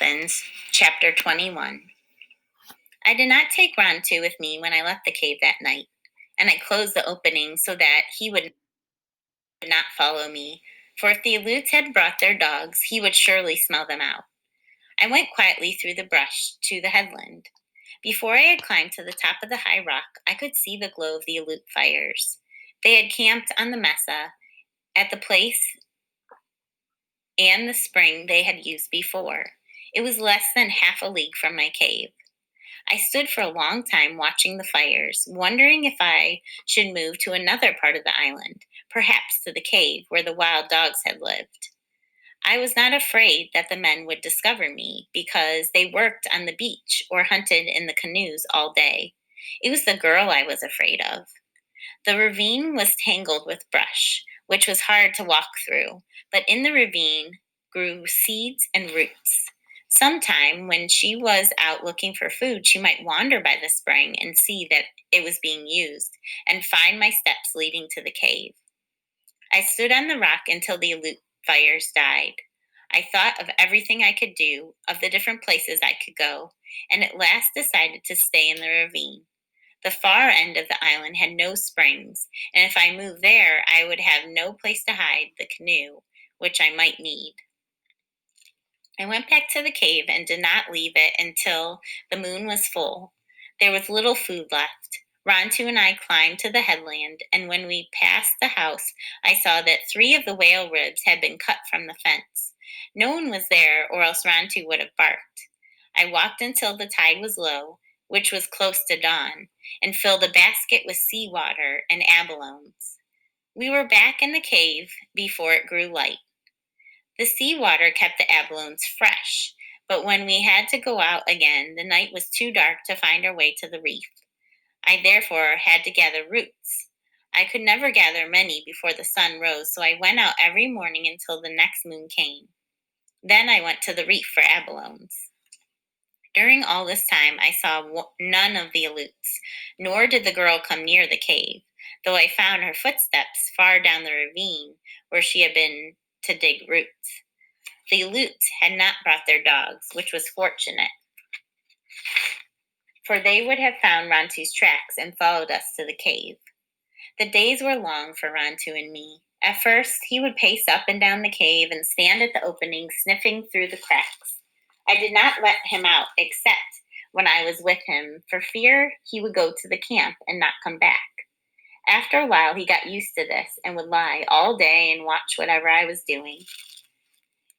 Dolphins, Chapter 21. I did not take Rontu with me when I left the cave that night, and I closed the opening so that he would not follow me, for if the Aleuts had brought their dogs, he would surely smell them out. I went quietly through the brush to the headland. Before I had climbed to the top of the high rock, I could see the glow of the Aleut fires. They had camped on the mesa at the place and the spring they had used before. It was less than half a league from my cave. I stood for a long time watching the fires, wondering if I should move to another part of the island, perhaps to the cave where the wild dogs had lived. I was not afraid that the men would discover me because they worked on the beach or hunted in the canoes all day. It was the girl I was afraid of. The ravine was tangled with brush, which was hard to walk through, but in the ravine grew seeds and roots. Sometime when she was out looking for food, she might wander by the spring and see that it was being used and find my steps leading to the cave. I stood on the rock until the Aleut fires died. I thought of everything I could do, of the different places I could go, and at last decided to stay in the ravine. The far end of the island had no springs, and if I moved there, I would have no place to hide the canoe, which I might need. I went back to the cave and did not leave it until the moon was full. There was little food left. Rontu and I climbed to the headland, and when we passed the house, I saw that 3 of the whale ribs had been cut from the fence. No one was there, or else Rontu would have barked. I walked until the tide was low, which was close to dawn, and filled a basket with seawater and abalones. We were back in the cave before it grew light. The seawater kept the abalones fresh, but when we had to go out again, the night was too dark to find our way to the reef. I therefore had to gather roots. I could never gather many before the sun rose, so I went out every morning until the next moon came. Then I went to the reef for abalones. During all this time, I saw none of the Aleuts, nor did the girl come near the cave, though I found her footsteps far down the ravine where she had been to dig roots. The Aleuts had not brought their dogs, which was fortunate, for they would have found Rontu's tracks and followed us to the cave. The days were long for Rontu and me. At first, he would pace up and down the cave and stand at the opening, sniffing through the cracks. I did not let him out except when I was with him, for fear he would go to the camp and not come back. After a while, he got used to this and would lie all day and watch whatever I was doing.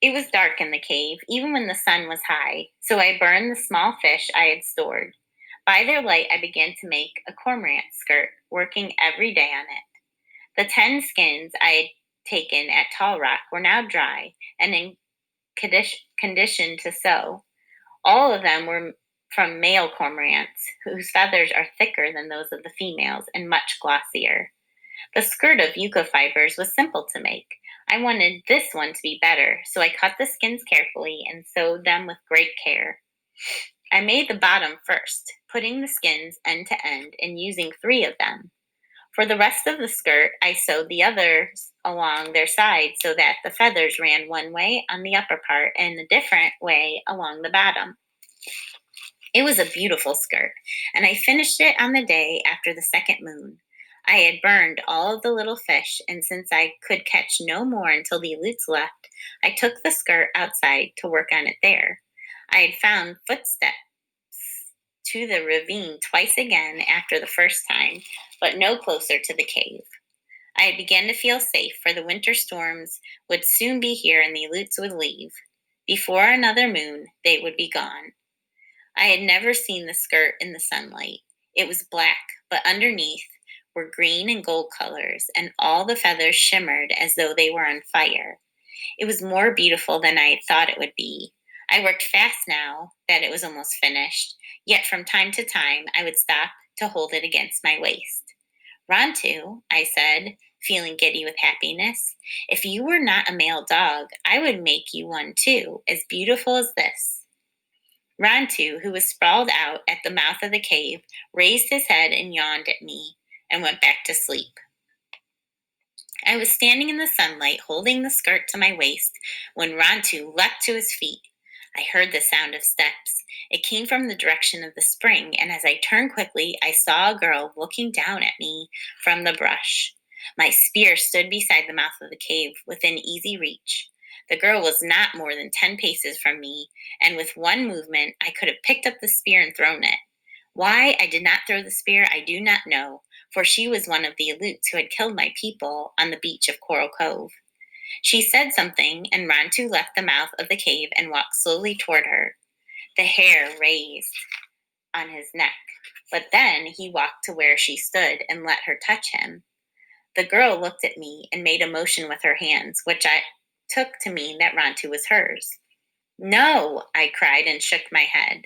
It was dark in the cave, even when the sun was high, so I burned the small fish I had stored. By their light, I began to make a cormorant skirt, working every day on it. The 10 skins I had taken at Tall Rock were now dry and in condition to sew. All of them were from male cormorants, whose feathers are thicker than those of the females and much glossier. The skirt of yucca fibers was simple to make. I wanted this one to be better, so I cut the skins carefully and sewed them with great care. I made the bottom first, putting the skins end to end and using 3 of them. For the rest of the skirt, I sewed the others along their sides so that the feathers ran one way on the upper part and a different way along the bottom. It was a beautiful skirt, and I finished it on the day after the second moon. I had burned all of the little fish, and since I could catch no more until the Aleuts left, I took the skirt outside to work on it there. I had found footsteps to the ravine twice again after the first time, but no closer to the cave. I began to feel safe, for the winter storms would soon be here and the Aleuts would leave. Before another moon, they would be gone. I had never seen the skirt in the sunlight. It was black, but underneath were green and gold colors, and all the feathers shimmered as though they were on fire. It was more beautiful than I had thought it would be. I worked fast now that it was almost finished, yet from time to time I would stop to hold it against my waist. Rontu, I said, feeling giddy with happiness, if you were not a male dog, I would make you one too, as beautiful as this. Rontu, who was sprawled out at the mouth of the cave, raised his head and yawned at me and went back to sleep. I was standing in the sunlight, holding the skirt to my waist, when Rontu leapt to his feet. I heard the sound of steps. It came from the direction of the spring, and as I turned quickly, I saw a girl looking down at me from the brush. My spear stood beside the mouth of the cave, within easy reach. The girl was not more than 10 paces from me, and with one movement, I could have picked up the spear and thrown it. Why I did not throw the spear, I do not know, for she was one of the Aleuts who had killed my people on the beach of Coral Cove. She said something, and Rantu left the mouth of the cave and walked slowly toward her, the hair raised on his neck. But then he walked to where she stood and let her touch him. The girl looked at me and made a motion with her hands, which I took to mean that Rantu was hers. No, I cried and shook my head.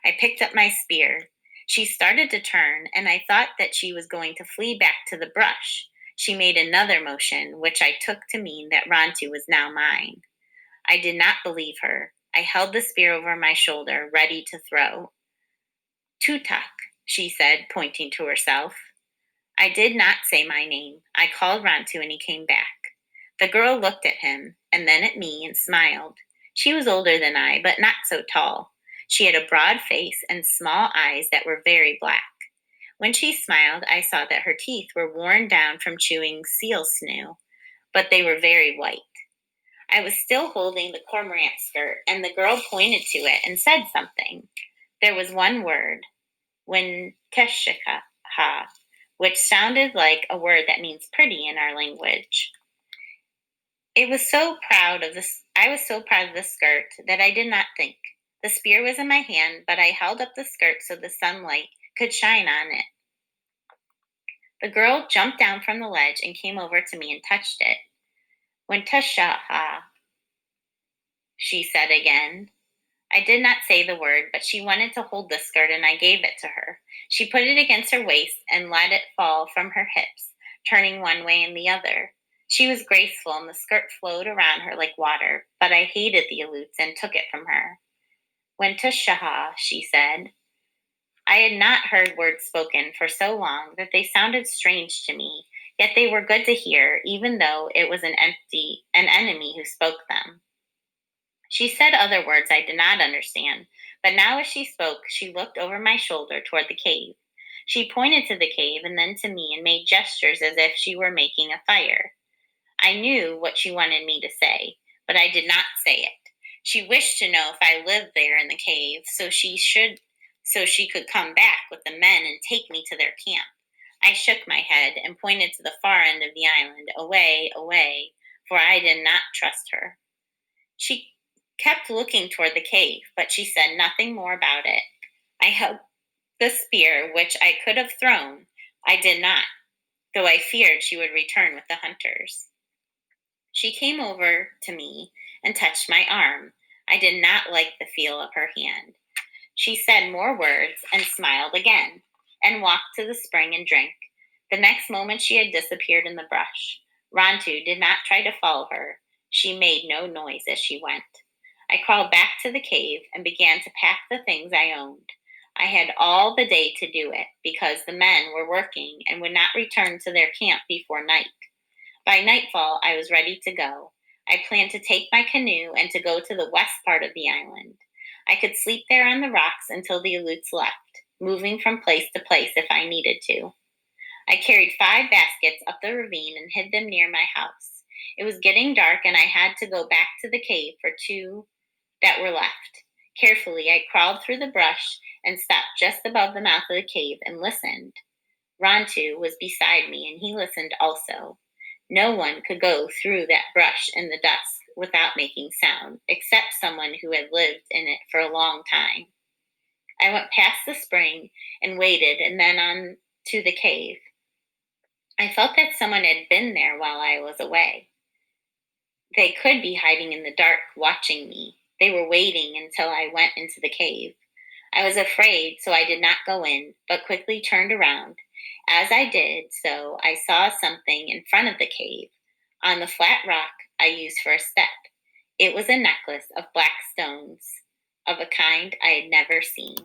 I picked up my spear. She started to turn, and I thought that she was going to flee back to the brush. She made another motion, which I took to mean that Rantu was now mine. I did not believe her. I held the spear over my shoulder, ready to throw. Tutak, she said, pointing to herself. I did not say my name. I called Rantu and he came back. The girl looked at him and then at me and smiled. She was older than I, but not so tall. She had a broad face and small eyes that were very black. When she smiled, I saw that her teeth were worn down from chewing seal snow, but they were very white. I was still holding the cormorant skirt, and the girl pointed to it and said something. There was one word, Winteshika, which sounded like a word that means pretty in our language. I was so proud of the skirt that I did not think. The spear was in my hand, but I held up the skirt so the sunlight could shine on it. The girl jumped down from the ledge and came over to me and touched it. Winteshaha, she said again. I did not say the word, but she wanted to hold the skirt and I gave it to her. She put it against her waist and let it fall from her hips, turning one way and the other. She was graceful and the skirt flowed around her like water, but I hated the Aleuts and took it from her. Winteshaha, she said. I had not heard words spoken for so long that they sounded strange to me, yet they were good to hear, even though it was an enemy who spoke them. She said other words I did not understand, but now as she spoke, she looked over my shoulder toward the cave. She pointed to the cave and then to me and made gestures as if she were making a fire. I knew what she wanted me to say, but I did not say it. She wished to know if I lived there in the cave, so she could come back with the men and take me to their camp. I shook my head and pointed to the far end of the island, away, away, for I did not trust her. She kept looking toward the cave, but she said nothing more about it. I held the spear, which I could have thrown. I did not, though I feared she would return with the hunters. She came over to me and touched my arm. I did not like the feel of her hand. She said more words and smiled again, and walked to the spring and drank. The next moment she had disappeared in the brush. Rantu did not try to follow her. She made no noise as she went. I crawled back to the cave and began to pack the things I owned. I had all the day to do it because the men were working and would not return to their camp before night. By nightfall, I was ready to go. I planned to take my canoe and to go to the west part of the island. I could sleep there on the rocks until the Aleuts left, moving from place to place if I needed to. I carried 5 baskets up the ravine and hid them near my house. It was getting dark and I had to go back to the cave for 2 that were left. Carefully, I crawled through the brush and stopped just above the mouth of the cave and listened. Rantu was beside me and he listened also. No one could go through that brush in the dusk without making sound, except someone who had lived in it for a long time. I went past the spring and waited and then on to the cave. I felt that someone had been there while I was away. They could be hiding in the dark, watching me. They were waiting until I went into the cave. I was afraid, so I did not go in, but quickly turned around. As I did so, I saw something in front of the cave, on the flat rock I used for a step. It was a necklace of black stones, of a kind I had never seen.